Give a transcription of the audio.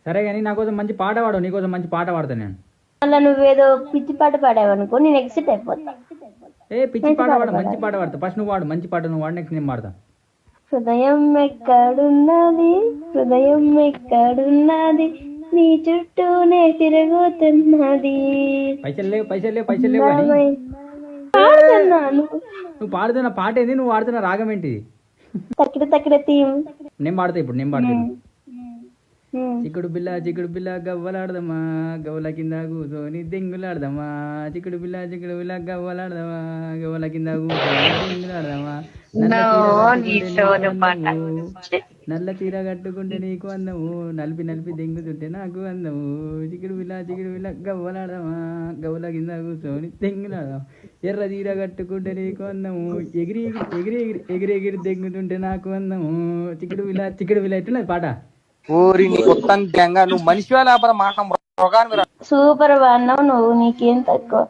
సరే కానీ నా కోసం మంచి పాట పాడు, నీకోసం మంచి పాట పాడతా నేను. అలా నువ్వేదో పిచ్చి పాట పాడావనుకో నేను ఎక్సిట్ అయిపోతా. పిచ్చి పాట పాడు, మంచి పాట పాడతా. ఫస్ట్ నువ్వు వాడు, మంచి పాట నువ్వు వాడు, నెక్స్ట్ నేను పాడతా. హృదయం ఎక్కడున్నది, హృదయం ఎక్కడున్నది, నీ చుట్టూనే తిరుగుతున్నది. పైసలు లేవు కానీ పాడుతున్నాను. నువ్వు పాడుతున్న పాట ఏంది, నువ్వు వాడుతున్న రాగం ఏంటి? తక్కిడ తీయం. నేను పాడతా ఇప్పుడు, నేను పాడతా. చిక్కుడు బిల్ల గవ్వలాడదమ్మా, గవ్వల కింద కూర్చొని దెంగులాడదమ్మా. చిక్కుడు బిల్ల గవ్వలాడదమ్మా, గవ్వల కింద కూర్చొని దెంగులాడదమ్మా. నల్ల చీర కట్టుకుంటే నీకు అందము, నలిపి దెంగుతుంటే నాకు అందము. చిక్కుడు బిల్ల గవ్వలాడదమ్మా, గవ్వల కింద కూర్చొని దెంగులాడదమ్మా. ఎర్ర చీర కట్టుకుంటే నీకు అందము, ఎగిరి దెంగుతుంటే నాకు అందము. చిక్కుడు బిల్ల ఎట్టున్నది పాట. ఊరి నీ కొత్త నువ్వు మనిషి లేకపోతే మాట సూపర్ అన్నావు నువ్వు, నీకేం తక్కువ.